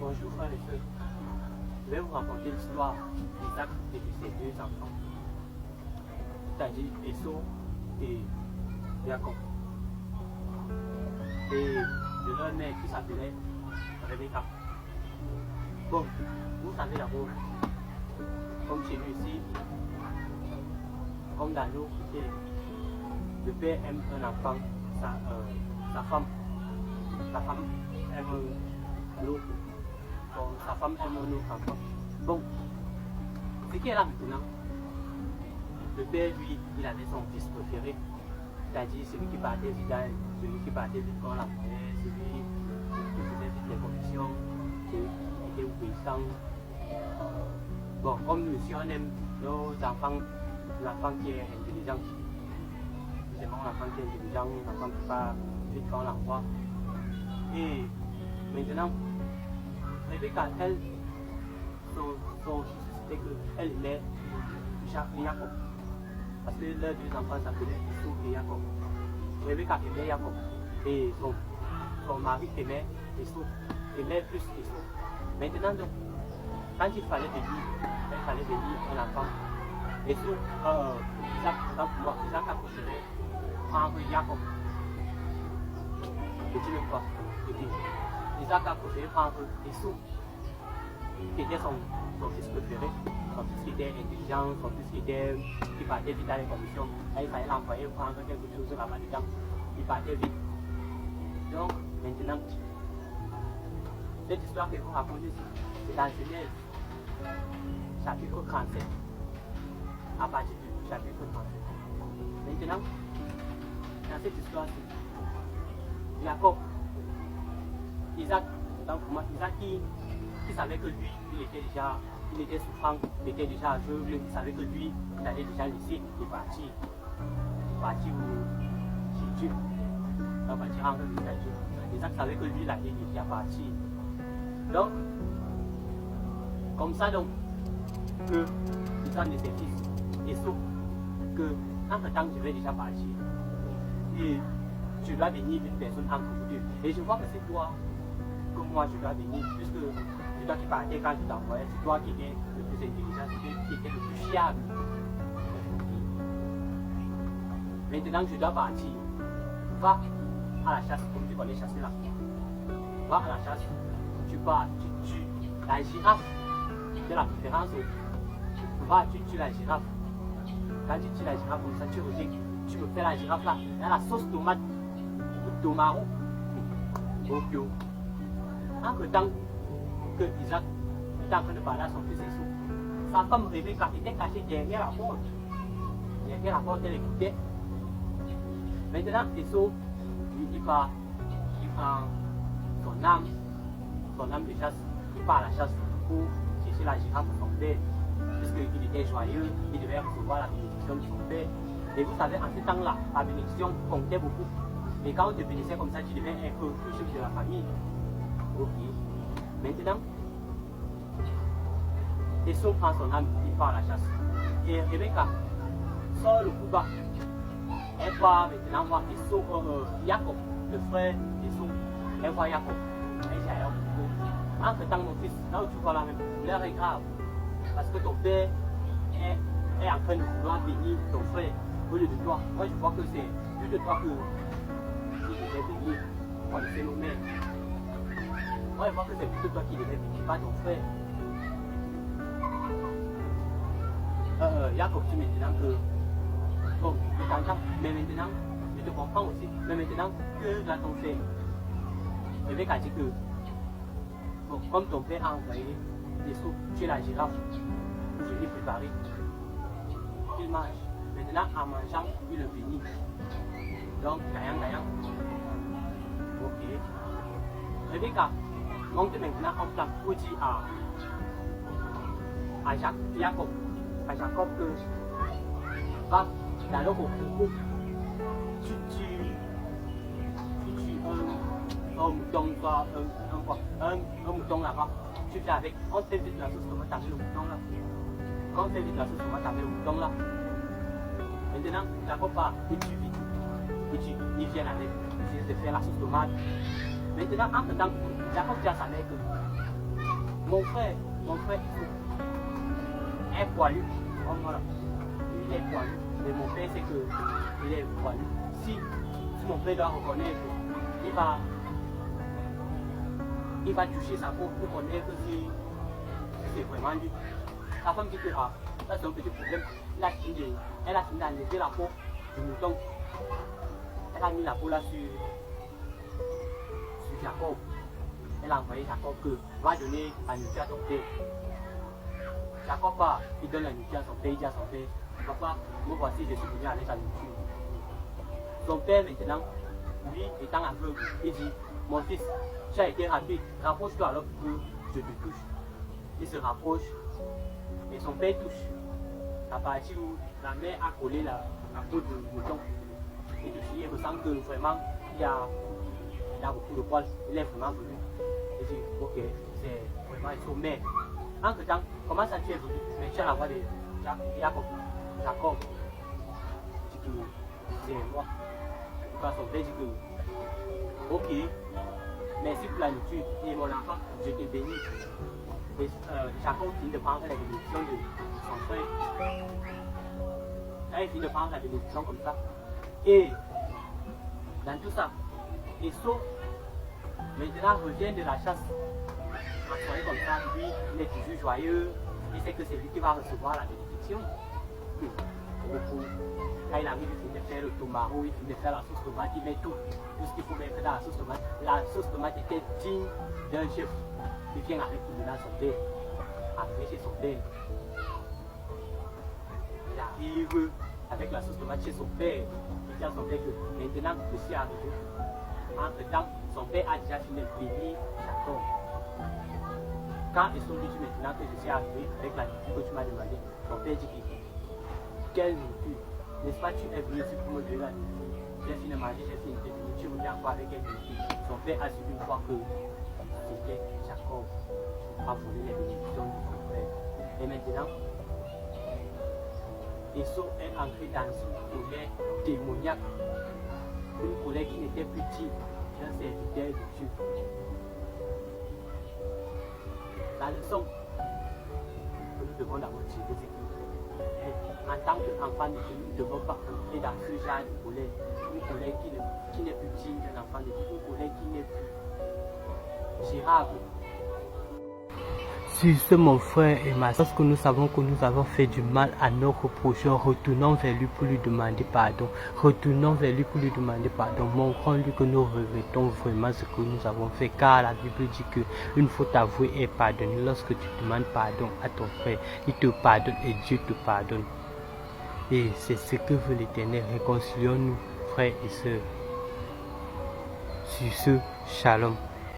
Bonjour frères et sœurs, je vais vous raconter l'histoire d'Isaac et de ses deux enfants, c'est-à-dire Esau et Jacob, et de leur mère qui s'appelait Rebecca. Bon, vous savez d'abord, comme chez nous ici, comme dans nos côtés, le père aime un enfant, sa femme aime l'autre. Sa femme aime un autre enfant. Bon, ce qui est là maintenant, le père, lui, il avait son fils préféré, c'est-à-dire celui qui partait vite, celui qui partait vite quand la monnaie, celui qui faisait vite les commissions, qui était obéissant. Bon, comme nous aussi, on aime nos enfants, l'enfant qui est intelligent. Nous aimons l'enfant qui est intelligent, l'enfant qui part vite quand on l'envoie. Et maintenant, Rebecca, elle, son souci c'était qu'elle aimait Jacob. Parce que leurs deux enfants s'appelaient Esau et Jacob. Rebecca aimait Jacob. Et son mari aimait Esau, aimait plus Esau. Maintenant, donc, quand il fallait venir un enfant, Esau, Isaac a préféré prendre Jacob. Petit le quoi? Isaac a préféré prendre Esau, qui était son fils préféré, son fils qui était intelligent, son fils qui partait vite dans les commissions. Là, il fallait l'envoyer prendre quelque chose là-bas dedans. Il partait vite. Donc, maintenant, cette histoire que je vous raconte ici, c'est dans Genèse, chapitre 37, à partir du chapitre 37. Maintenant, dans cette histoire-ci, Jacob, Isaac, donc pour moi, Isaac qui savait que lui, il était souffrant, il était déjà aveugle, il savait que lui, il allait déjà laisser et partir chez Dieu, il va partir en vie à Dieu. Isaac savait que lui, il était à partir. Donc, comme ça donc, que Isaac de ses fils, Esau, que entre-temps, je vais déjà partir. Et je dois venir une personne entre vous deux. Et je vois que c'est toi que moi je dois venir, puisque c'est toi qui partais quand je t'envoyais, c'est toi qui étais le plus intelligent, c'est toi qui étais le plus fiable. Maintenant que je dois partir, va à la chasse, comme tu connais chasser là. Va à la chasse, tu pars, tu tues la girafe, c'est la préférence. Va, tu tues la girafe. Quand tu tues la girafe comme ça, tu reviens, tu me fais la girafe là, dans la sauce tomate, tomaro, au bio. Entre-temps que Isaac était en train de parler à son fils Esau, sa femme Rebecca était cachée derrière la porte. Derrière la porte, elle écoutait. Maintenant, Esau, il prend son âme de chasse, il part à la chasse pour chercher la girafe de son père, puisqu'il était joyeux, il devait recevoir la bénédiction de son père. Et vous savez, en ce temps-là, la bénédiction comptait beaucoup. Et quand on te bénissait comme ça, tu devais être le chef de la famille. Ok. Maintenant, Esau prend son âme, il part à la chasse. Et Rebecca sort le coup bas. Elle va maintenant voir Jacob, le frère d'Esau. Elle voit Jacob. Elle dit à Jacob, entre-temps, mon fils, là où tu vois la même, l'heure est grave. Parce que ton père est en train de vouloir bénir ton frère au lieu de toi. Moi, je vois que c'est plus de toi que je devais bénir. Moi, je fais nos mères. Moi, je vois que c'est plutôt toi qui devais bénir, pas ton frère. Jacob, tu maintenant que. Bon, je t'entends, mais maintenant, je te comprends aussi. Mais maintenant, que doit-on faire? Rebecca dit que, bon, comme ton père a envoyé des sous, tu es la girafe, je l'ai préparé. Il mange. Maintenant, en mangeant, il le bénit. Donc, gagnant. Ok. Rebecca monte maintenant en plan pour dire à Jacob que va dans le groupe, tu tues un mouton là-bas, tu fais avec, on fait vite la sauce tomate avec le mouton là. Quand on fait vite la sauce tomate avec le mouton là, maintenant, Jacob part, il tue vite, il vient avec, il de faire la sauce tomate. Maintenant, entre temps, Jacob dit à sa mère que Mon frère est poilu. Oh, voilà. Il est poilu. Mais mon père, c'est que il est poilu. Si mon père doit reconnaître, il va toucher sa peau pour connaître si c'est vraiment lui. La femme dit que ça c'est un petit problème. Elle a fini d'enlever la peau du mouton. Elle a mis la peau là sur Jacob. Elle a envoyé Jacob que va donner la nourriture à ton père. Jacob va, il donne la nourriture à son père, il dit à son père, papa, moi voici, je suis venu avec la nourriture. Son père maintenant, lui étant aveugle, il dit, mon fils, tu as été rapide, rapproche-toi alors que je te touche. Il se rapproche et son père touche. À partir où la mère a collé la peau du mouton. Et touché, il ressent que vraiment il a beaucoup de poils, il est vraiment venu. Il dit, ok, c'est vraiment il faut. Mais entre temps, comment ça tu es venu? Mais tu as la voix de Jacob. Il dit que c'est moi. Quand son père dit que, ok, merci pour la nourriture et mon enfant, je te bénis. Et Jacob finit de prendre la bénédiction de son frère. Là, il finit de prendre la bénédiction comme ça. Et dans tout ça, Esau maintenant revient de la chasse. En soirée comme ça, lui, il est toujours joyeux. Il sait que c'est lui qui va recevoir la bénédiction. Quand il arrive, il finit de faire le tomahawk, il finit de faire la sauce tomate, il met tout ce qu'il faut mettre dans la sauce tomate. La sauce tomate était digne d'un chef. Il vient avec son père, arrivé chez son père. Il arrive avec la sauce tomate chez son père. Il dit à son père que maintenant je suis arrivé. Entre temps, son père a déjà fini de bénir Jacob. Quand ils sont dit maintenant que je suis arrivé avec la nourriture que tu m'as demandé, son père dit quelle nourriture? N'est-ce pas, tu es venu ici pour me donner la nourriture? J'ai fini de manger, j'ai fini de bénir, tu reviens encore avec quelle nourriture? Son père a suivi une fois que c'était Jacob a volé les bénédictions de son frère. Et maintenant, Esau est entré dans une colère démoniaque, une colère qui n'était plus digne d'un serviteur de Dieu. La leçon que nous devons d'abord tirer, c'est que en tant qu'enfant de Dieu, nous ne devons pas entrer dans ce genre de colère, une colère qui n'est plus digne d'un enfant de Dieu, une colère qui n'est plus gérable. Sur ce, mon frère et ma soeur, lorsque nous savons que nous avons fait du mal à notre prochain, retournons vers lui pour lui demander pardon. Retournons vers lui pour lui demander pardon. Montrons-lui que nous regrettons vraiment ce que nous avons fait, car la Bible dit que une faute avouée est pardonnée. Lorsque tu demandes pardon à ton frère, il te pardonne et Dieu te pardonne. Et c'est ce que veut l'Éternel. Réconcilions-nous, frères et sœurs. Sur ce, shalom.